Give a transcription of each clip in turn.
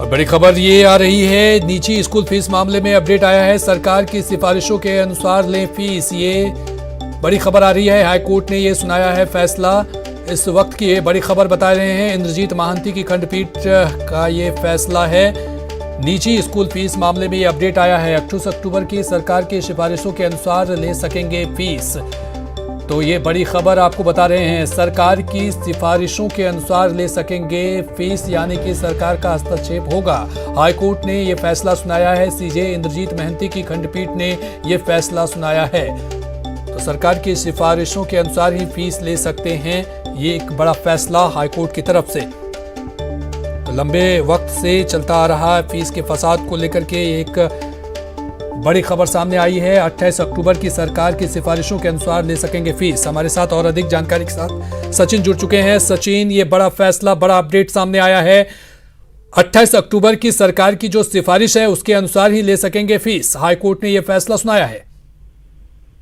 और बड़ी खबर ये आ रही है, निजी स्कूल फीस मामले में अपडेट आया है। सरकार की सिफारिशों के अनुसार लें फीस, ये बड़ी खबर आ रही है। हाईकोर्ट ने ये सुनाया है फैसला। इस वक्त की ये बड़ी खबर बता रहे हैं, इंद्रजीत महांती की खंडपीठ का ये फैसला है। निजी स्कूल फीस मामले में ये अपडेट आया है। 28 अक्टूबर की सरकार की सिफारिशों के अनुसार ले सकेंगे फीस। तो ये बड़ी खबर आपको बता रहे हैं, सरकार की सिफारिशों के अनुसार ले सकेंगे फीस, यानी कि सरकार का हस्तक्षेप होगा। हाईकोर्ट ने ये फैसला सुनाया है। सीजे इंद्रजीत महांती की खंडपीठ ने ये फैसला सुनाया है। तो सरकार की सिफारिशों के अनुसार ही फीस ले सकते हैं। ये एक बड़ा फैसला हाईकोर्ट की तरफ से। तो लंबे वक्त से चलता आ रहा फीस के फसाद को लेकर के एक बड़ी खबर सामने आई है। 28 अक्टूबर की सरकार की सिफारिशों के अनुसार ले सकेंगे फीस। हमारे साथ और अधिक जानकारी के साथ सचिन जुड़ चुके हैं। सचिन, ये बड़ा फैसला, बड़ा अपडेट सामने आया है। 28 अक्टूबर की सरकार की जो सिफारिश है उसके अनुसार ही ले सकेंगे फीस। हाईकोर्ट ने यह फैसला सुनाया है।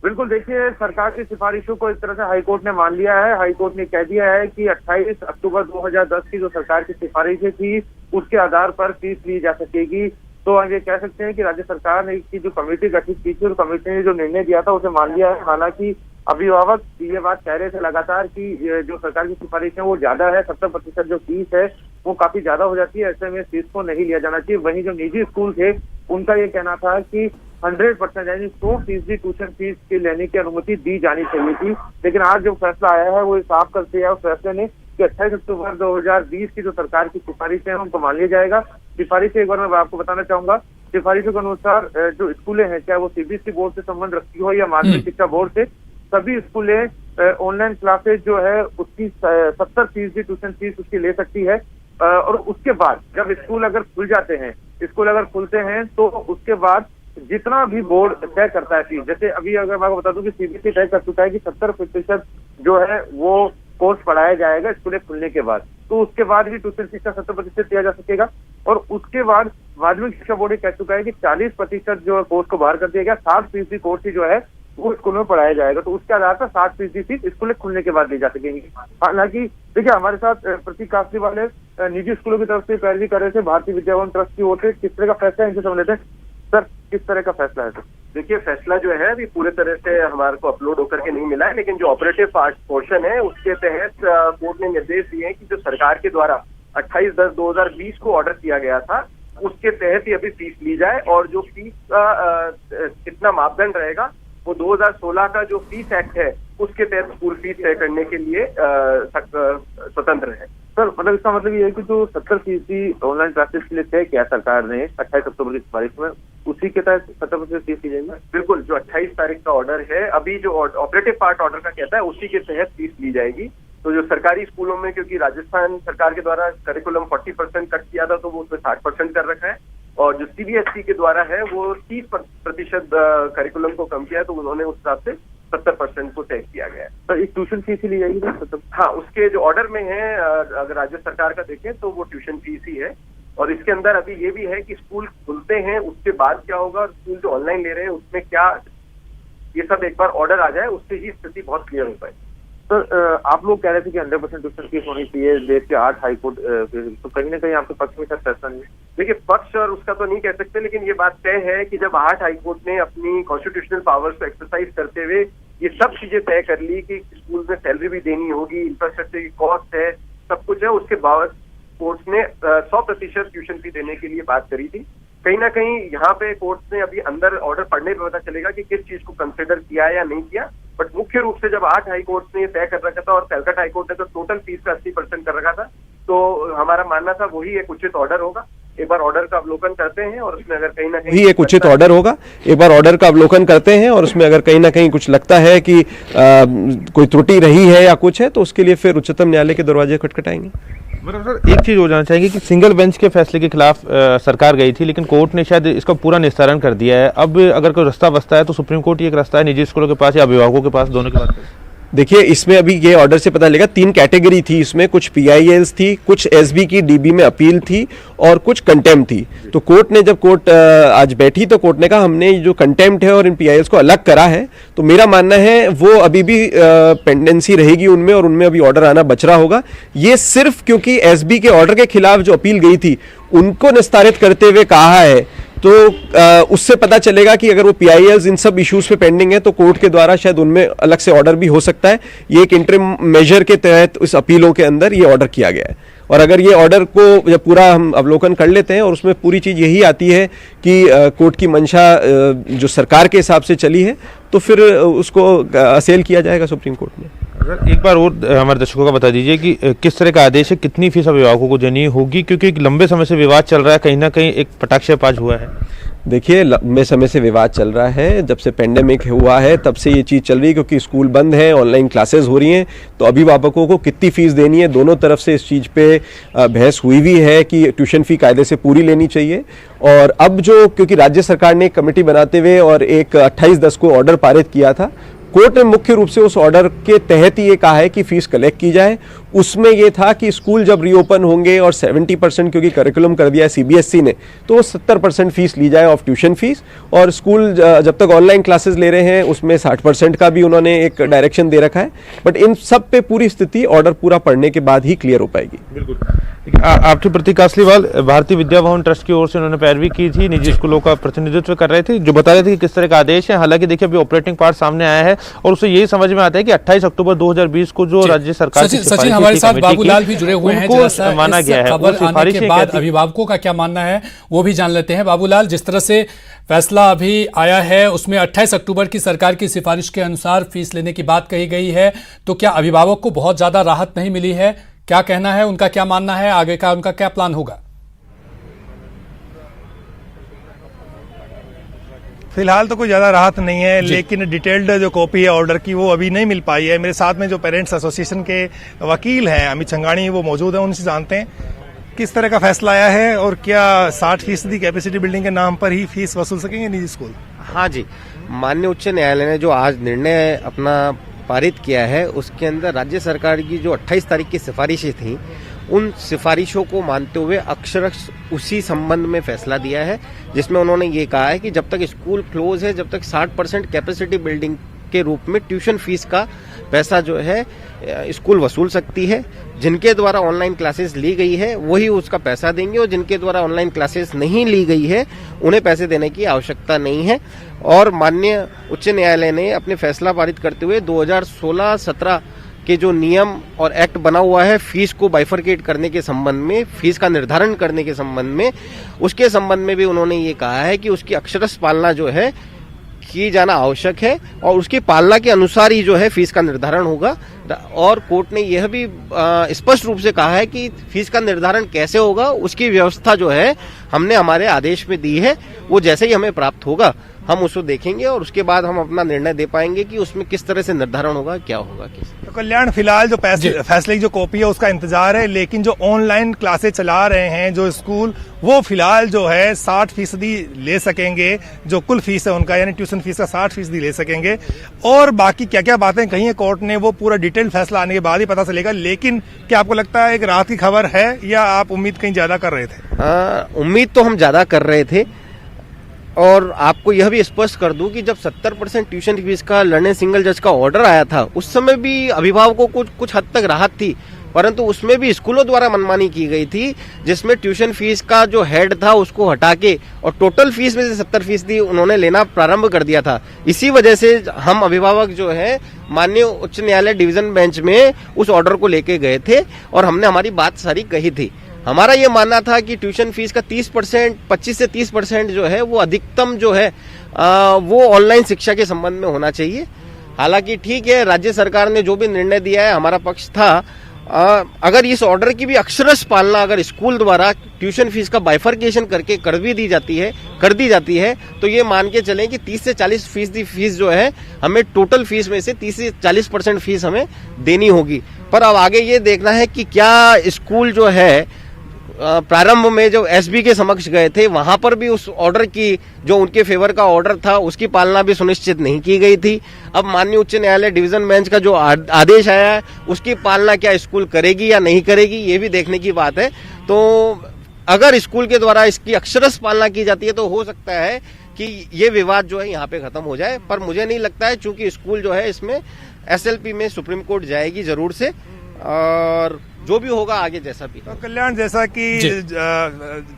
बिल्कुल, देखिए, सरकार की सिफारिशों को एक तरह से हाईकोर्ट ने मान लिया है। हाईकोर्ट ने कह दिया है कि 28 अक्टूबर 2010 की जो सरकार की सिफारिशें थी उसके आधार पर फीस ली जा सकेगी। तो हम ये कह सकते हैं कि राज्य सरकार ने की जो कमेटी गठित की थी, उस कमेटी ने जो निर्णय दिया था उसे मान लिया है। हालांकि अभिभावक ये बात कह रहे थे लगातार कि जो सरकार की सिफारिश है वो ज्यादा है, 70% जो फीस है वो काफी ज्यादा हो जाती है, ऐसे में फीस को नहीं लिया जाना चाहिए। वहीं जो निजी स्कूल थे उनका ये कहना था कि 100% यानी 100% ट्यूशन फीस की लेने की अनुमति दी जानी चाहिए थी। लेकिन आज जो फैसला आया है वो साफ कर दिया है उस फैसले ने कि 28 अक्टूबर 2020 की जो सरकार की सिफारिश है उनको मान लिया जाएगा। सिफारिश एक बार मैं आपको बताना चाहूंगा, सिफारिशों के अनुसार जो स्कूलें हैं, चाहे वो सीबीएसई बोर्ड से संबंध रखती हो या माध्यमिक शिक्षा बोर्ड से, सभी स्कूलें ऑनलाइन क्लासेज जो है उसकी 70% ट्यूशन फीस उसकी ले सकती है। और उसके बाद जब स्कूल अगर खुल जाते हैं, स्कूल अगर खुलते हैं तो उसके बाद जितना भी बोर्ड तय करता है फीस, जैसे अभी अगर मैं आपको बता दूं कि सीबीएसई तय कर चुका है कि 70% जो है वो कोर्स पढ़ाया जाएगा स्कूलें खुलने के बाद, तो उसके बाद भी ट्यूशन फीस का 70% दिया जा सकेगा। और उसके बाद माध्यमिक शिक्षा बोर्ड कह चुका है कि 40% जो कोर्स को बाहर कर दिया गया, 60% कोर्स ही जो है वो स्कूल में पढ़ाया जाएगा। तो उसके आधार पर 60% फीस स्कूलें खुलने के बाद दी जा सकेंगी। हालांकि देखिए, हमारे साथ प्रतीक काफली वाले निजी स्कूलों की तरफ से पैरवी कर रहे थे, भारतीय विद्या भवन ट्रस्ट की ओर से। किस तरह का फैसला है इनसे समझ लेते हैं। सर, किस तरह का फैसला है? सर देखिए, फैसला जो है अभी पूरे तरह से हमारे को अपलोड होकर के नहीं मिला है, लेकिन जो ऑपरेटिव पोर्शन है उसके तहत कोर्ट ने निर्देश दिए हैं कि जो सरकार के द्वारा 28/10/2020 को ऑर्डर किया गया था उसके तहत ही अभी फीस ली जाए। और जो फीस का कितना मापदंड रहेगा वो 2016 का जो फीस एक्ट है उसके तहत स्कूल फीस तय करने के लिए स्वतंत्र है। सर, मतलब इसका मतलब ये है कि जो 70% ऑनलाइन क्लासेस के लिए तय किया सरकार ने 28 अक्टूबर की सिफारिश में, उसी के तहत 70% फीस दी जाएगी। बिल्कुल, जो 28 तारीख का ऑर्डर है, अभी जो ऑपरेटिव पार्ट ऑर्डर का कहता है उसी के तहत फीस ली जाएगी। तो जो सरकारी स्कूलों में, क्योंकि राजस्थान सरकार के द्वारा करिकुलम 40% कट किया था तो वो उसमें 60% कर रखा है, और जो सीबीएसई के द्वारा है वो 30% करिकुलम को कम किया है, तो उन्होंने उस हिसाब से 70% को तय किया गया है। तो एक ट्यूशन फीस ही ली जाएगी ना? हाँ, उसके जो ऑर्डर में है, अगर राज्य सरकार का देखें तो वो ट्यूशन फीस ही है। और इसके अंदर अभी ये भी है कि स्कूल खुलते हैं उसके बाद क्या होगा, स्कूल जो ऑनलाइन ले रहे हैं उसमें क्या, ये सब एक बार ऑर्डर आ जाए उससे ही स्थिति बहुत क्लियर हो पाए। सर, आप लोग कह रहे थे कि 100% ट्यूशन फीस होनी चाहिए, देश के 8 हाईकोर्ट, तो कहीं ना कहीं आपके पक्ष में शायद फैसला नहीं है। देखिए, पक्ष और उसका तो नहीं कह सकते, लेकिन ये बात तय है कि जब 8 हाईकोर्ट ने अपनी कॉन्स्टिट्यूशनल पावर्स को एक्सरसाइज करते हुए ये सब चीजें तय कर ली कि स्कूल में सैलरी भी देनी होगी, इंफ्रास्ट्रक्चर की कॉस्ट है, सब कुछ है, उसके बाद कोर्ट्स ने 100% ट्यूशन फी देने के लिए बात करी थी। कहीं ना कहीं यहाँ पे कोर्ट्स ने अभी अंदर ऑर्डर पढ़ने पर पता चलेगा कि किस चीज को कंसिडर किया या नहीं किया। बट मुख्य रूप से जब 8 हाई कोर्ट ने तय कर रखा था और कलकत्ता हाई कोर्ट ने तो टोटल फीस का 80% कर रखा था, तो हमारा मानना था वही एक उचित ऑर्डर होगा। एक बार ऑर्डर का अवलोकन करते हैं और उसमें अगर कहीं ना कहीं एक उचित ऑर्डर होगा, एक बार ऑर्डर का अवलोकन करते हैं और उसमें अगर कहीं ना कहीं कुछ लगता है कि कोई त्रुटि रही है या कुछ है, तो उसके लिए फिर उच्चतम न्यायालय के दरवाजे खटखटाएंगे। मतलब सर, एक चीज हो जाना चाहिए कि सिंगल बेंच के फैसले के खिलाफ सरकार गई थी, लेकिन कोर्ट ने शायद इसका पूरा निस्तारण कर दिया है। अब अगर कोई रास्ता बचता है तो सुप्रीम कोर्ट ही एक रास्ता है, निजी स्कूलों के पास या अभिभावकों के पास, दोनों के पास। देखिए, इसमें अभी ये ऑर्डर से पता लगा 3 कैटेगरी थी इसमें, कुछ पीआईएल्स थी, कुछ एसबी की डीबी में अपील थी और कुछ कंटेम्प्ट थी। तो कोर्ट ने जब कोर्ट आज बैठी तो कोर्ट ने कहा हमने जो कंटेम्प्ट है और इन पीआईएल्स को अलग करा है। तो मेरा मानना है वो अभी भी पेंडेंसी रहेगी उनमें और उनमें अभी ऑर्डर आना बच रहा होगा। ये सिर्फ क्योंकि एसबी के ऑर्डर के खिलाफ जो अपील गई थी उनको निस्तारित करते हुए कहा है, तो उससे पता चलेगा कि अगर वो पीआईएल्स इन सब इश्यूज पे पेंडिंग है तो कोर्ट के द्वारा शायद उनमें अलग से ऑर्डर भी हो सकता है। ये एक इंटरिम मेजर के तहत इस अपीलों के अंदर ये ऑर्डर किया गया है। और अगर ये ऑर्डर को जब पूरा हम अवलोकन कर लेते हैं और उसमें पूरी चीज़ यही आती है कि कोर्ट की मंशा जो सरकार के हिसाब से चली है तो फिर उसको असेल किया जाएगा सुप्रीम कोर्ट में। अगर एक बार और हमारे दर्शकों का बता दीजिए कि किस तरह का आदेश है, कितनी फीस अभिभावकों को देनी होगी, क्योंकि एक लंबे समय से विवाद चल रहा है, कहीं ना कहीं एक पटाक्षेप आज हुआ है। देखिए, लंबे समय से विवाद चल रहा है, जब से पेंडेमिक हुआ है तब से ये चीज़ चल रही है, क्योंकि स्कूल बंद है, ऑनलाइन क्लासेस हो रही हैं, तो अभिभावकों को कितनी फीस देनी है, दोनों तरफ से इस चीज़ पे बहस हुई भी है कि ट्यूशन फी कायदे से पूरी लेनी चाहिए। और अब जो क्योंकि राज्य सरकार ने एक कमेटी बनाते हुए और एक 28/10 को ऑर्डर पारित किया था, कोर्ट ने मुख्य रूप से उस ऑर्डर के तहत ही ये कहा है कि फीस कलेक्ट की जाए। उसमें ये था कि स्कूल जब रीओपन होंगे और 70% क्योंकि करिकुलम कर दिया है सीबीएसई ने, तो 70% फीस ली जाए ऑफ ट्यूशन फीस, और स्कूल जब तक ऑनलाइन क्लासेस ले रहे हैं उसमें 60% का भी उन्होंने एक डायरेक्शन दे रखा है। बट इन सब पे पूरी स्थिति ऑर्डर पूरा पढ़ने के बाद ही क्लियर हो पाएगी। बिल्कुल। आपके प्रतीक कासलीवाल, भारतीय विद्या भवन ट्रस्ट की ओर से उन्होंने पैरवी की थी, निजी स्कूलों का प्रतिनिधित्व कर रहे थे, जो बता रहे थे कि किस तरह का आदेश है। हालांकि देखिए अभी ऑपरेटिंग पार्ट सामने आया है और उससे यही समझ में आता है कि 28 अक्टूबर 2020 को जो राज्य सरकार सचिन हमारे साथ बाबूलाल भी जुड़े हुए हैं, जैसा माना गया है। खबर आने के बाद अभिभावकों का क्या मानना है वो भी जान लेते हैं। बाबूलाल, जिस तरह से फैसला अभी आया है उसमें 28 अक्टूबर की सरकार की सिफारिश के अनुसार फीस लेने की बात कही गई है, तो क्या अभिभावक को बहुत ज्यादा राहत नहीं मिली है? क्या कहना है उनका, क्या मानना है, आगे का उनका क्या प्लान होगा? फिलहाल तो कोई ज़्यादा राहत नहीं है, लेकिन डिटेल्ड जो कॉपी है ऑर्डर की वो अभी नहीं मिल पाई है। मेरे साथ में जो पेरेंट्स एसोसिएशन के वकील हैं अमित छंगाणी, वो मौजूद हैं, उनसे जानते हैं किस तरह का फैसला आया है और क्या 60% कैपेसिटी बिल्डिंग के नाम पर ही फीस वसूल सकेंगे निजी स्कूल। हाँ जी, माननीय उच्च न्यायालय ने जो आज निर्णय अपना पारित किया है उसके अंदर राज्य सरकार की जो 28 तारीख की सिफारिशें थी उन सिफारिशों को मानते हुए अक्षरश उसी संबंध में फैसला दिया है, जिसमें उन्होंने ये कहा है कि जब तक स्कूल क्लोज है, जब तक 60% कैपेसिटी बिल्डिंग के रूप में ट्यूशन फीस का पैसा जो है स्कूल वसूल सकती है। जिनके द्वारा ऑनलाइन क्लासेस ली गई है वही उसका पैसा देंगे और जिनके द्वारा ऑनलाइन क्लासेस नहीं ली गई है उन्हें पैसे देने की आवश्यकता नहीं है। और माननीय उच्च न्यायालय ने अपने फैसला पारित करते हुए 2016-17 के जो नियम और एक्ट बना हुआ है फीस को बाइफरकेट करने के संबंध में, फीस का निर्धारण करने के संबंध में, उसके संबंध में भी उन्होंने ये कहा है कि उसकी अक्षरश पालना जो है की जाना आवश्यक है और उसकी पालना के अनुसार ही जो है फीस का निर्धारण होगा। और कोर्ट ने यह भी स्पष्ट रूप से कहा है कि फीस का निर्धारण कैसे होगा उसकी व्यवस्था जो है हमने हमारे आदेश में दी है, वो जैसे ही हमें प्राप्त होगा हम उसको देखेंगे और उसके बाद हम अपना निर्णय दे पाएंगे कि उसमें किस तरह से निर्धारण होगा, क्या होगा। तो कल्याण, फिलहाल जो फैसले की जो कॉपी है उसका इंतजार है, लेकिन जो ऑनलाइन क्लासेस चला रहे हैं जो स्कूल, वो फिलहाल जो है 60% ले सकेंगे, जो कुल फीस है उनका, यानी ट्यूशन फीस का 60% ले सकेंगे। और बाकी क्या क्या बातें कही है कोर्ट ने वो पूरा डिटेल फैसला आने के बाद ही पता चलेगा। लेकिन क्या आपको लगता है एक राहत की खबर है या आप उम्मीद कहीं ज्यादा कर रहे थे? उम्मीद तो हम ज्यादा कर रहे थे और आपको यह भी स्पष्ट कर दूं कि जब 70% ट्यूशन फीस का लर्निंग सिंगल जज का ऑर्डर आया था उस समय भी अभिभावकों को कुछ हद तक राहत थी, परंतु उसमें भी स्कूलों द्वारा मनमानी की गई थी, जिसमें ट्यूशन फीस का जो हेड था उसको हटा के और टोटल फीस में से 70% उन्होंने लेना प्रारंभ कर दिया था। इसी वजह से हम अभिभावक जो है माननीय उच्च न्यायालय डिवीजन बेंच में उस ऑर्डर को लेके गए थे और हमने हमारी बात सारी कही थी। हमारा ये मानना था कि ट्यूशन फीस का 30%, 25 से 30% जो है वो अधिकतम जो है वो ऑनलाइन शिक्षा के संबंध में होना चाहिए। हालांकि ठीक है, राज्य सरकार ने जो भी निर्णय दिया है हमारा पक्ष था। अगर इस ऑर्डर की भी अक्षरश पालना अगर स्कूल द्वारा ट्यूशन फीस का बाइफरकेशन करके कर दी जाती है तो ये मान के चलें कि 30 से 40% फीस जो है हमें टोटल फीस में से 30 से 40% फीस हमें देनी होगी। पर अब आगे ये देखना है कि क्या स्कूल जो है प्रारंभ में जो एसबी के समक्ष गए थे वहां पर भी उस ऑर्डर की जो उनके फेवर का ऑर्डर था उसकी पालना भी सुनिश्चित नहीं की गई थी। अब माननीय उच्च न्यायालय डिवीजन बेंच का जो आदेश आया है उसकी पालना क्या स्कूल करेगी या नहीं करेगी ये भी देखने की बात है। तो अगर स्कूल के द्वारा इसकी अक्षरश पालना की जाती है तो हो सकता है कि ये विवाद जो है यहाँ पे खत्म हो जाए, पर मुझे नहीं लगता है, चूंकि स्कूल जो है इसमें एसएलपी में सुप्रीम कोर्ट जाएगी जरूर से, और जो भी होगा आगे जैसा भी। तो कल्याण, जैसा कि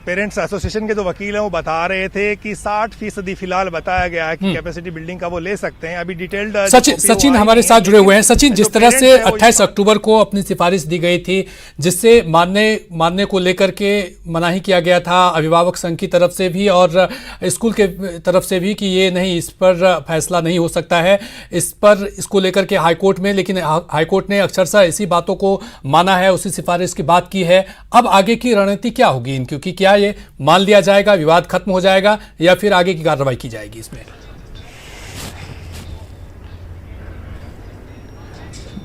पेरेंट्स एसोसिएशन के जो वकील हैं वो बता रहे थे कि 60% फिलहाल बताया गया है कि कैपेसिटी बिल्डिंग का वो ले सकते हैं। अभी डिटेल्ड सचिन हमारे साथ जुड़े हुए हैं। सचिन, जिस तरह से 28 अक्टूबर को अपनी सिफारिश दी गई थी जिससे मानने को लेकर के मनाही किया गया था अभिभावक संघ की तरफ से भी और स्कूल के तरफ से भी कि ये नहीं, इस पर फैसला नहीं हो सकता है, इस पर इसको लेकर के हाईकोर्ट में, लेकिन हाईकोर्ट ने अक्सर इसी बातों को माना है, उसी सिफारिश की बात की है। अब आगे की रणनीति क्या होगी इनकी, क्योंकि क्या ये मान लिया जाएगा, विवाद खत्म हो जाएगा, या फिर आगे की कार्रवाई की जाएगी इसमें?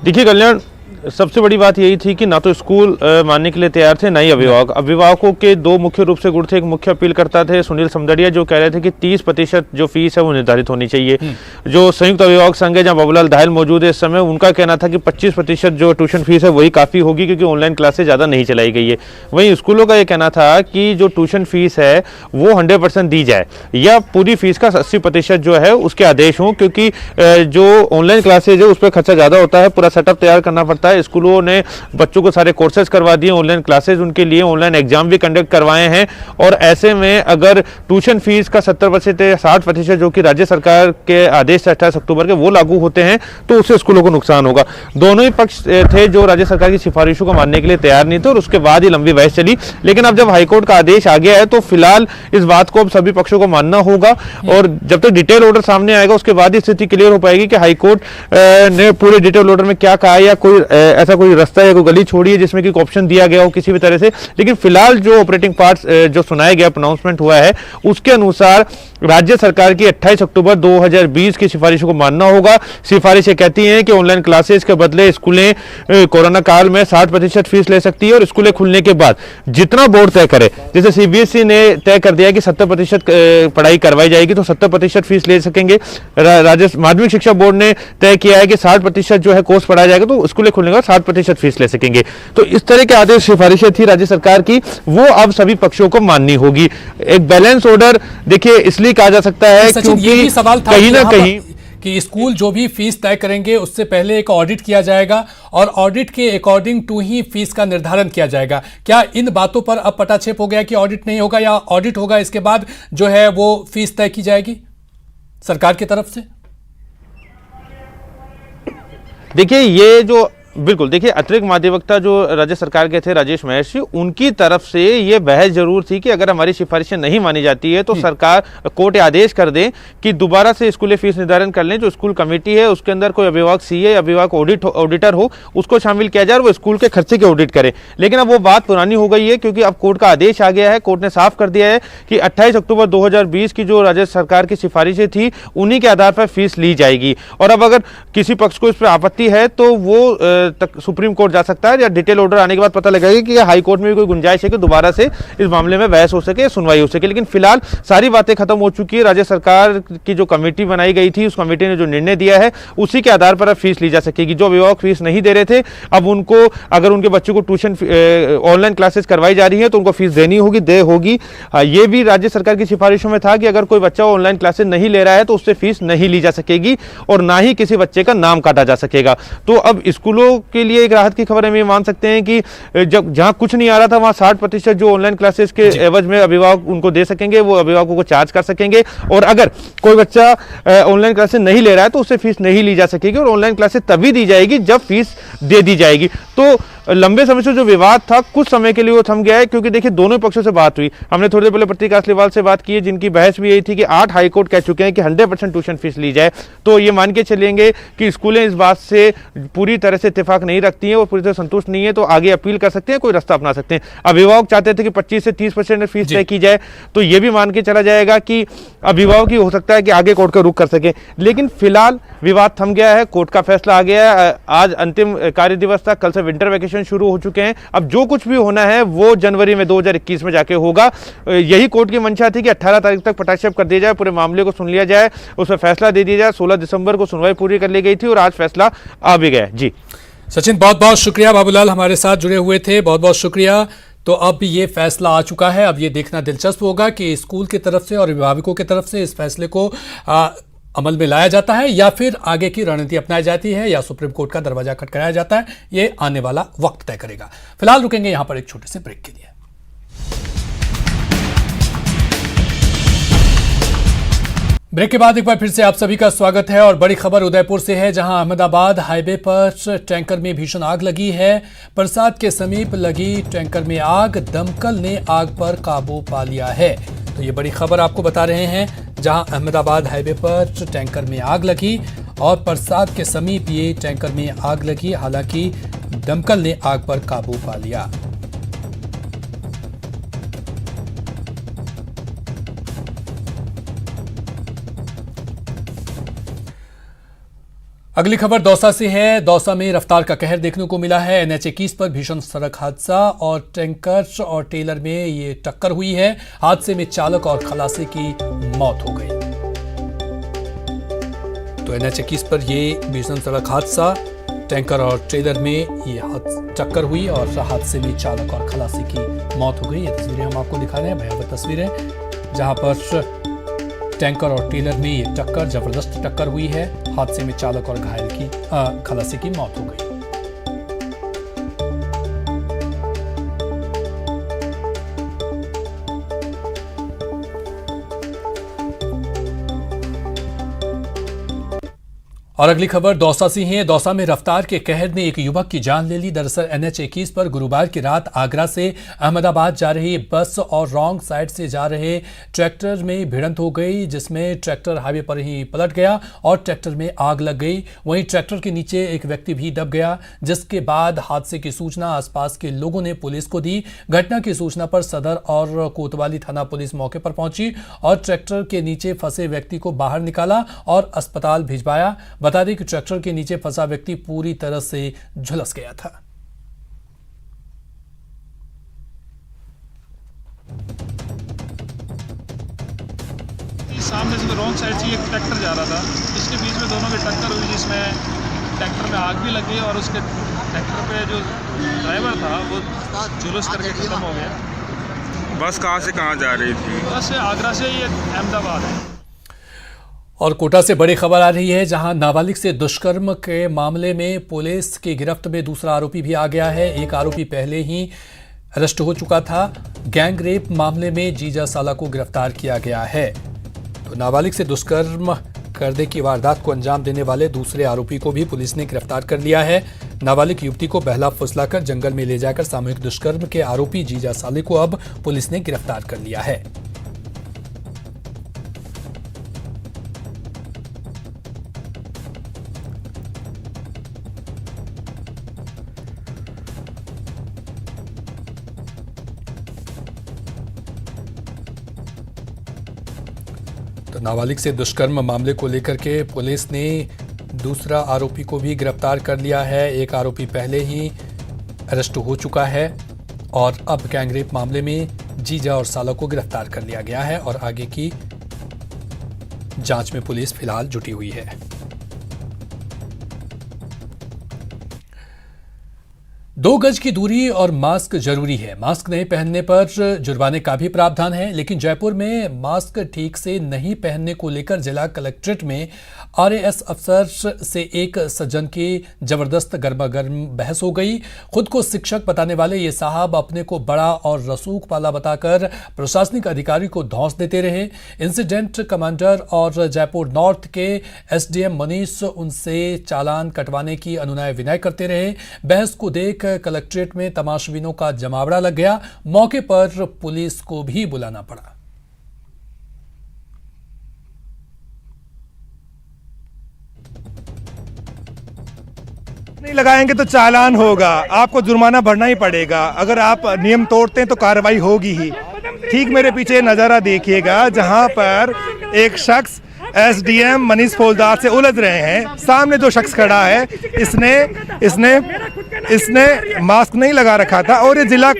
देखिए कल्याण, सबसे बड़ी बात यही थी कि ना तो स्कूल मानने के लिए तैयार थे, ना ही अभिभावक। अभिभावकों के दो मुख्य रूप से गुट थे। एक मुख्य अपील करता थे सुनील समदड़िया, जो कह रहे थे कि 30% जो फीस है वो निर्धारित होनी चाहिए। जो संयुक्त अभिभावक संघ है, जहां बाबूलाल दाहिल मौजूद है इस समय, उनका कहना था कि 25% जो ट्यूशन फीस है वही काफी होगी, क्योंकि ऑनलाइन क्लासेस ज्यादा नहीं चलाई गई है। वहीं स्कूलों का यह कहना था कि जो ट्यूशन फीस है वो 100% दी जाए, या पूरी फीस का 80% जो है उसके आदेश हों, क्योंकि जो ऑनलाइन क्लासेज है उस पर खर्चा ज्यादा होता है, पूरा सेटअप तैयार करना पड़ता है। स्कूलों ने बच्चों को सारे कोर्सेज करवा दिए, ऑनलाइन क्लासेज उनके लिए, ऑनलाइन एग्जाम भी कंडक्ट करवाए हैं, और ऐसे में अगर ट्यूशन फीस का 70% या 60% जो कि राज्य सरकार के आदेश 28 अक्टूबर के वो लागू होते हैं तो उससे स्कूलों को नुकसान होगा। दोनों ही पक्ष थे जो राज्य सरकार की सिफारिशों को मानने के लिए तैयार नहीं थे, और उसके बाद ही लंबी बहस चली। लेकिन अब जब हाईकोर्ट का आदेश आ गया है तो फिलहाल इस बात को अब सभी पक्षों को मानना होगा, और जब तक डिटेल ऑर्डर सामने आएगा उसके बाद ही स्थिति क्लियर हो पाएगी कि हाईकोर्ट ने पूरे डिटेल ऑर्डर में क्या कहा है, या कोई ऐसा कोई रास्ता या कोई गली छोड़ी है जिसमें कि ऑप्शन दिया गया हो किसी भी तरह से। लेकिन फिलहाल जो ऑपरेटिंग पार्ट्स जो सुनाया गया, अनाउंसमेंट हुआ है, उसके अनुसार राज्य सरकार की 28 अक्टूबर 2020 की सिफारिशों को मानना होगा। सिफारिशें कहती हैं कि ऑनलाइन क्लासेस के बदले स्कूलें कोरोना काल में 60% फीस ले सकती है, और स्कूलें खुलने के बाद जितना बोर्ड तय करे, जैसे सीबीएसई ने तय कर दिया कि 70% पढ़ाई करवाई जाएगी तो 70% फीस ले सकेंगे। राज्य माध्यमिक शिक्षा बोर्ड ने तय किया है कि 60% जो है कोर्स पढ़ाया जाएगा तो स्कूलें खुलने के बाद 60% फीस ले सकेंगे। तो इस तरह के आदेश सिफारिशें थी राज्य सरकार की, वो अब सभी पक्षों को माननी होगी। एक बैलेंस ऑर्डर देखिए इसलिए कहा जा सकता है क्योंकि कहीं ना कहीं कि स्कूल जो भी फीस तय करेंगे उससे पहले एक ऑडिट किया जाएगा, और ऑडिट के अकॉर्डिंग टू ही फीस का निर्धारण किया जाएगा। क्या इन बातों पर अब पटाक्षेप हो गया कि ऑडिट नहीं होगा, या ऑडिट होगा इसके बाद जो है वो फीस तय की जाएगी सरकार की तरफ से? देखिए ये जो बिल्कुल, देखिए अतिरिक्त महाधिवक्ता जो राज्य सरकार के थे राजेश महर्षि, उनकी तरफ से ये बहस जरूर थी कि अगर हमारी सिफारिशें नहीं मानी जाती है तो सरकार कोर्ट आदेश कर दे कि दोबारा से स्कूलें फीस निर्धारण कर लें। जो स्कूल कमेटी है उसके अंदर कोई अभिभावक सीए, अभिभावक ऑडिटर हो, उसको शामिल किया जाए और वो स्कूल के खर्चे के ऑडिट करे। लेकिन अब वो बात पुरानी हो गई है, क्योंकि अब कोर्ट का आदेश आ गया है। कोर्ट ने साफ कर दिया है कि 28 अक्टूबर 2020 की जो राज्य सरकार की सिफारिशें थी उन्हीं के आधार पर फीस ली जाएगी, और अब अगर किसी पक्ष को इस पर आपत्ति है तो वो तक सुप्रीम कोर्ट जा सकता है, या डिटेल ऑर्डर आने के बाद पता लगेगा कि हाई कोर्ट में भी कोई गुंजाइश है कि दोबारा से इस मामले में बहस हो सके, सुनवाई हो सके। लेकिन फिलहाल सारी बातें खत्म हो चुकी है। राज्य सरकार की जो कमेटी बनाई गई थी, उस कमेटी ने जो निर्णय दिया है उसी के आधार पर अब फीस ली जा सकेगी। जो अभिभावक फीस नहीं दे रहे थे, अब उनको अगर उनके बच्चों को ट्यूशन ऑनलाइन क्लासेस करवाई जा रही है तो उनको फीस देनी होगी, होगी। ये भी राज्य सरकार की सिफारिशों में था कि अगर कोई बच्चा ऑनलाइन क्लासेस नहीं ले रहा है तो उससे फीस नहीं ली जा सकेगी, और ना ही किसी बच्चे का नाम काटा जा सकेगा। तो अब स्कूलों के लिए एक राहत की खबर हम ये मान सकते हैं कि जब जहां कुछ नहीं आ रहा था वहां 60% जो ऑनलाइन क्लासेस के एवज में अभिभावक उनको दे सकेंगे, वो अभिभावकों को चार्ज कर सकेंगे, और अगर कोई बच्चा ऑनलाइन क्लासेस नहीं ले रहा है तो उससे फीस नहीं ली जा सकेगी, और ऑनलाइन क्लासेस तभी दी जाएगी जब फीस दे दी जाएगी। तो लंबे समय से जो विवाद था कुछ समय के लिए वो थम गया है, क्योंकि देखिए दोनों पक्षों से बात हुई। हमने थोड़ी देर पहले प्रतीक कासलीवाल से बात की है, जिनकी बहस भी यही थी कि 8 हाईकोर्ट कह चुके हैं कि 100% ट्यूशन फीस ली जाए। तो ये मान के चलेंगे कि स्कूलें इस बात से पूरी तरह से इत्तेफाक नहीं रखती हैं और पूरी तरह संतुष्ट नहीं है, तो आगे अपील कर सकते हैं, कोई रास्ता अपना सकते हैं। अभिभावक चाहते थे कि 25 से 30% फीस तय की जाए, तो ये भी मान के चला जाएगा कि अभिभावक ही हो सकता है कि आगे कोर्ट का रुख कर सके। लेकिन फिलहाल विवाद थम गया है, कोर्ट का फैसला आ गया है। आज अंतिम कार्य दिवस था, कल से विंटर वैकेशन शुरू हो चुके हैं। अब जो कुछ भी होना है वो जनवरी में 2021 में जाके होगा। यही कोर्ट की मंशा थी कि 18 तारीख तक पटाक्षेप कर दिया जाए, पूरे मामले को सुन लिया जाए, उस पर फैसला दे दिया जाए। 16 दिसंबर को सुनवाई पूरी कर ली गई थी और आज फैसला आ भी गया। जी सचिन, बहुत बहुत शुक्रिया। बाबूलाल हमारे साथ जुड़े हुए थे, बहुत बहुत शुक्रिया। तो अब ये फैसला आ चुका है। अब ये देखना दिलचस्प होगा कि स्कूल की तरफ से और अभिभावकों की तरफ से इस फैसले को अमल में लाया जाता है या फिर आगे की रणनीति अपनाई जाती है या सुप्रीम कोर्ट का दरवाजा खटखटाया जाता है। ये आने वाला वक्त तय करेगा। फिलहाल रुकेंगे यहां पर एक छोटे से ब्रेक के लिए। ब्रेक के बाद एक बार फिर से आप सभी का स्वागत है और बड़ी खबर उदयपुर से है, जहां अहमदाबाद हाईवे पर टैंकर में भीषण आग लगी है। प्रसाद के समीप लगी टैंकर में आग, दमकल ने आग पर काबू पा लिया है। तो ये बड़ी खबर आपको बता रहे हैं, जहां अहमदाबाद हाईवे पर टैंकर में आग लगी और प्रसाद के समीप ये टैंकर में आग लगी। हालांकि दमकल ने आग पर काबू पा लिया। अगली खबर दौसा से है। दौसा में रफ्तार का कहर देखने को मिला है। NH 21 पर भीषण सड़क हादसा और टैंकर और टेलर में ये टक्कर हुई है। हादसे में चालक और खलासी की मौत हो गई। तो NH 21 पर ये भीषण सड़क हादसा, टैंकर और ट्रेलर में ये टक्कर हुई और हादसे में चालक और खलासी की मौत हो गई। ये तस्वीरें हम आपको दिखा रहे हैं, भयावह तस्वीरें, जहां पर टैंकर और टेलर में ये टक्कर, जबरदस्त टक्कर हुई है। हादसे में चालक और घायल की खलासी की मौत हो गई। और अगली खबर दौसा से है। दौसा में रफ्तार के कहर ने एक युवक की जान ले ली। दरअसल NH 21 पर गुरुवार की रात आगरा से अहमदाबाद जा रही बस और रॉन्ग साइड से जा रहे ट्रैक्टर में भिड़ंत हो गई, जिसमें ट्रैक्टर हाईवे पर ही पलट गया और ट्रैक्टर में आग लग गई। वहीं ट्रैक्टर के नीचे एक व्यक्ति भी दब गया, जिसके बाद हादसे की सूचना आसपास के लोगों ने पुलिस को दी। घटना की सूचना पर सदर और कोतवाली थाना पुलिस मौके पर पहुंची और ट्रैक्टर के नीचे फंसे व्यक्ति को बाहर निकाला और अस्पताल भिजवाया। बता दें कि ट्रैक्टर के नीचे फंसा व्यक्ति पूरी तरह से झुलस गया था। सामने से रॉन्ग साइड से एक ट्रैक्टर जा रहा था, इसके बीच में दोनों की टक्कर हुई, जिसमें ट्रैक्टर में आग भी लग गई और उसके ट्रैक्टर पे जो ड्राइवर था वो झुलस करके खत्म हो गया। बस कहाँ से कहाँ जा रही थी? बस आगरा से ये अहमदाबाद है। और कोटा से बड़ी खबर आ रही है, जहां नाबालिग से दुष्कर्म के मामले में पुलिस की गिरफ्त में दूसरा आरोपी भी आ गया है। एक आरोपी पहले ही अरेस्ट हो चुका था। गैंग रेप मामले में जीजा साला को गिरफ्तार किया गया है। तो नाबालिग से दुष्कर्म करने की वारदात को अंजाम देने वाले दूसरे आरोपी को भी पुलिस ने गिरफ्तार कर लिया है। नाबालिग युवती को बहला फुसलाकर जंगल में ले जाकर सामूहिक दुष्कर्म के आरोपी जीजा साले को अब पुलिस ने गिरफ्तार कर लिया है। तो नाबालिग से दुष्कर्म मामले को लेकर के पुलिस ने दूसरा आरोपी को भी गिरफ्तार कर लिया है। एक आरोपी पहले ही अरेस्ट हो चुका है और अब गैंगरेप मामले में जीजा और साला को गिरफ्तार कर लिया गया है और आगे की जांच में पुलिस फिलहाल जुटी हुई है। दो गज की दूरी और मास्क जरूरी है। मास्क नहीं पहनने पर जुर्माने का भी प्रावधान है, लेकिन जयपुर में मास्क ठीक से नहीं पहनने को लेकर जिला कलेक्ट्रेट में RAS अफसर से एक सज्जन की जबरदस्त गर्मागर्म बहस हो गई। खुद को शिक्षक बताने वाले ये साहब अपने को बड़ा और रसूख वाला बताकर प्रशासनिक अधिकारी को धौंस देते रहे। इंसिडेंट कमांडर और जयपुर नॉर्थ के SDM मनीष उनसे चालान कटवाने की अनुनय विनय करते रहे। बहस को देख कलेक्ट्रेट में तमाशबीनों का जमावड़ा लग गया। मौके पर पुलिस को भी बुलाना पड़ा। नहीं लगाएंगे तो चालान होगा, आपको जुर्माना भरना ही पड़ेगा। अगर आप नियम तोड़ते हैं तो कार्रवाई होगी ही। ठीक मेरे पीछे नज़ारा देखिएगा, जहां पर एक शख्स एसडीएम मनीष फौजदार से उलझ रहे हैं। सामने जो शख्स खड़ा है इसने मास्क नहीं लगा रखा था और ये जिला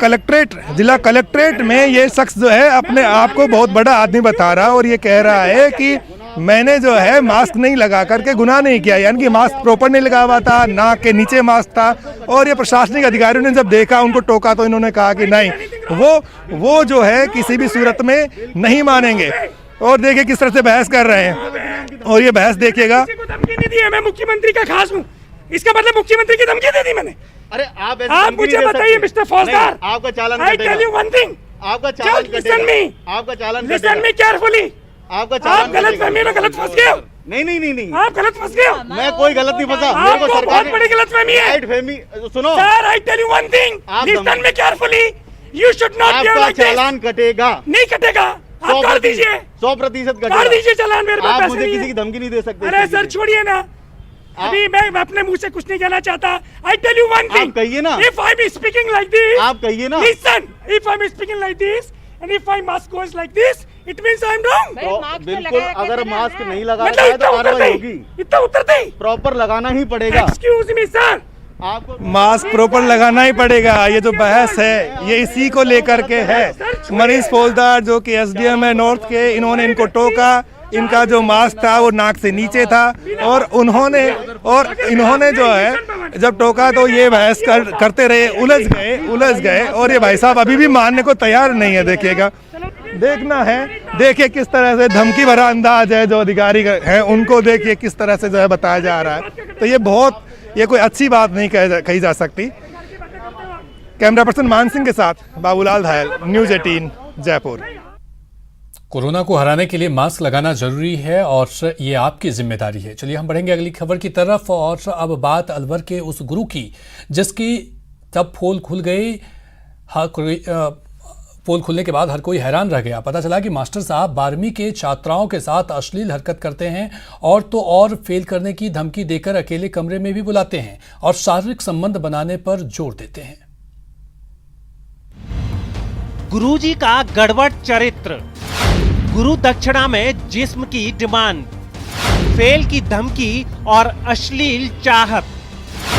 कलेक्ट्रेट में ये शख्स जो है अपने आप को बहुत बड़ा आदमी बता रहा है और ये कह रहा है कि मैंने जो है मास्क नहीं लगा करके गुनाह नहीं किया, यानी कि मास्क प्रॉपर नहीं लगा हुआ था, नाक के नीचे मास्क था। और ये प्रशासनिक अधिकारियों ने जब देखा, उनको टोका, तो इन्होंने कहा कि नहीं, वो जो है किसी भी सूरत में नहीं मानेंगे। और देखिए किस तरह से बहस कर रहे हैं और ये बहस देखिएगा। धमकी नहीं दी है, मैं मुख्यमंत्री का खास हूँ, इसका मतलब मुख्यमंत्री की धमकी दे दी मैंने। अरे आप मुझे बताइए मिस्टर फौजदार, आपका चालान I tell you one thing, आपका चालान listen me carefully, आपका आप गलत फहमी में गलत फंस गए हो। नहीं आप गलत फंस गए हो। मैं कोई गलत नहीं फंसा। आपको बहुत बड़ी गलत फहमी है। सुनो sir, I tell you one thing, listen me carefully, you should not give आपका like this। चालान कटेगा। नहीं कटेगा, आप कर दीजिए, 100% कर कटेगा। दीजिए चालान, मेरे पास आप पैसे मुझे नहीं किसी है। की धमकी नहीं दे सकते। अरे सर छोड़िए ना, अभी मैं अपने मुंह से कुछ नहीं कहना चाहता। I tell you one thing, आप कहिए ना। if I be speaking like this, आप कहिए ना। listen, if I be speaking like this and if my mask goes like this, it means I am wrong। तो बिल्कुल, अगर मास्क नहीं लगा मतलब है तो कार्रवाई होगी। इतना उतरते ही प्रॉपर लगाना ही पड़ेगा। एक्सक्यूज मी सर, आपको मास्क प्रॉपर लगाना ही पड़ेगा। ये जो बहस है ये इसी को लेकर के है। मनीष फौजदार जो कि एसडीएम है नॉर्थ के, इन्होंने इनको टोका, इनका जो मास्क था वो नाक से नीचे था और इन्होंने जो है जब टोका तो ये बहस करते रहे, उलझ गए और ये भाई साहब अभी भी मानने को तैयार नहीं है। देखिएगा, देखना है, देखिए किस तरह से धमकी भरा अंदाज है जो अधिकारी हैं उनको, देखिए किस तरह से जो है बताया जा रहा है। तो ये कोई अच्छी बात नहीं कही जा सकती। कैमरा पर्सन मान सिंह के साथ बाबूलाल धायल, न्यूज़ 18 जयपुर। कोरोना को हराने के लिए मास्क लगाना जरूरी है और ये आपकी जिम्मेदारी है। चलिए हम बढ़ेंगे अगली खबर की तरफ और अब बात अलवर के उस गुरु की जिसकी तब पोल खुल गई। पोल खुलने के बाद हर कोई हैरान रह गया। पता चला कि मास्टर साहब 12वीं के छात्राओं के साथ अश्लील हरकत करते हैं और तो और फेल करने की धमकी देकर अकेले कमरे में भी बुलाते हैं और शारीरिक संबंध बनाने पर जोर देते हैं। गुरुजी का गड़बड़ चरित्र, गुरु दक्षिणा में जिस्म की डिमांड, फेल की धमकी और अश्लील चाहत,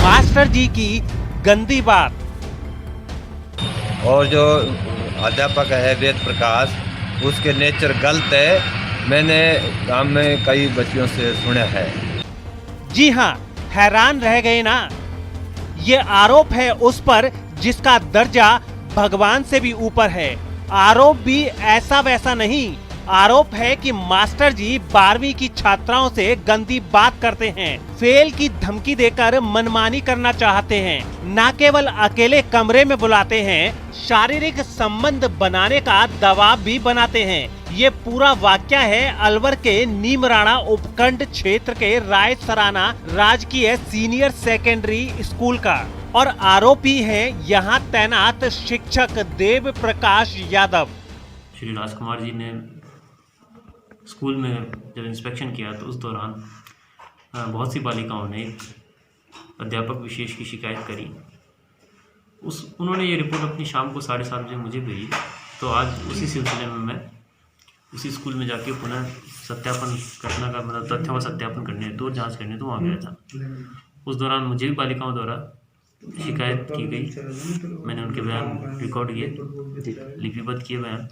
मास्टर जी की गंदी बात। और जो अध्यापक है वेद प्रकाश, उसके नेचर गलत है, मैंने गांव में कई बच्चियों से सुना है। जी हाँ, हैरान रह गए ना। ये आरोप है उस पर जिसका दर्जा भगवान से भी ऊपर है। आरोप भी ऐसा वैसा नहीं, आरोप है कि मास्टर जी 12वीं की छात्राओं से गंदी बात करते हैं, फेल की धमकी देकर मनमानी करना चाहते हैं, न केवल अकेले कमरे में बुलाते हैं, शारीरिक संबंध बनाने का दबाव भी बनाते हैं। ये पूरा वाकया है अलवर के नीमराणा उपखंड क्षेत्र के राय सराना राजकीय सीनियर सेकेंडरी स्कूल का और आरोपी है यहाँ तैनात शिक्षक देव प्रकाश यादव। श्री राजकुमार जी ने स्कूल में जब इंस्पेक्शन किया तो उस दौरान बहुत सी बालिकाओं ने अध्यापक विशेष की शिकायत करी। उन्होंने ये रिपोर्ट अपनी शाम को 7:30 बजे मुझे भेजी। तो आज उसी सिलसिले में मैं उसी स्कूल में जाके पुनः सत्यापन करने का मतलब तथ्यों का सत्यापन करने हेतु जांच करने तो वहाँ गया था। उस दौरान मुझे भी बालिकाओं द्वारा शिकायत की गई। मैंने उनके बयान रिकॉर्ड किए, लिपिबद्ध किए बयान,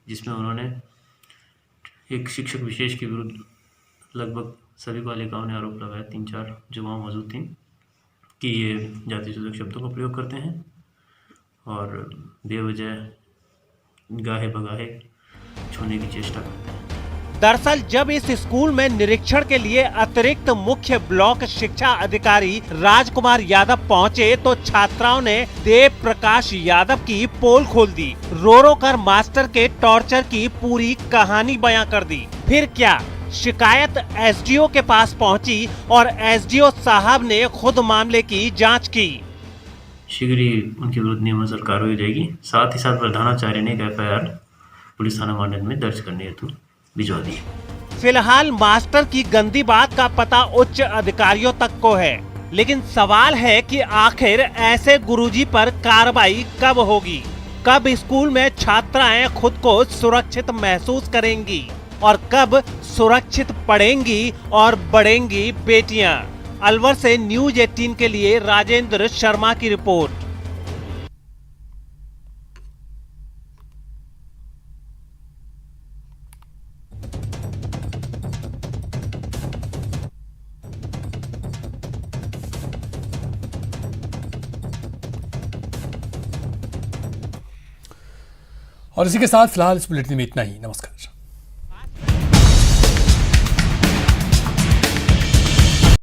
जिसमें उन्होंने एक शिक्षक विशेष के विरुद्ध लगभग सभी बालिकाओं ने आरोप लगाया, 3-4 जो वहाँ मौजूद थीं, कि ये जाति सूचक शब्दों का प्रयोग करते हैं और बेवजह गाहे बगाहे छूने की चेष्टा करते हैं। दरअसल जब इस स्कूल में निरीक्षण के लिए अतिरिक्त मुख्य ब्लॉक शिक्षा अधिकारी राजकुमार यादव पहुंचे तो छात्राओं ने देव प्रकाश यादव की पोल खोल दी, रो रो कर मास्टर के टॉर्चर की पूरी कहानी बयां कर दी। फिर क्या, शिकायत एसडीओ के पास पहुंची और एसडीओ साहब ने खुद मामले की जांच की। शीघ्र ही उनके विरुद्ध नियमानुसार कार्रवाई हो जाएगी। साथ ही साथ प्रधानाचार्य ने FIR पुलिस थाना मानद में दर्ज करने हेतु भिजवा दी। फिलहाल मास्टर की गंदी बात का पता उच्च अधिकारियों तक को है, लेकिन सवाल है कि आखिर ऐसे गुरुजी पर कार्रवाई कब होगी, कब स्कूल में छात्राएं खुद को सुरक्षित महसूस करेंगी। और कब सुरक्षित पढ़ेंगी और बढ़ेंगी बेटियां। अलवर से न्यूज 18 के लिए राजेंद्र शर्मा की रिपोर्ट। और इसी के साथ फिलहाल इस बुलेटिन में इतना ही। नमस्कार।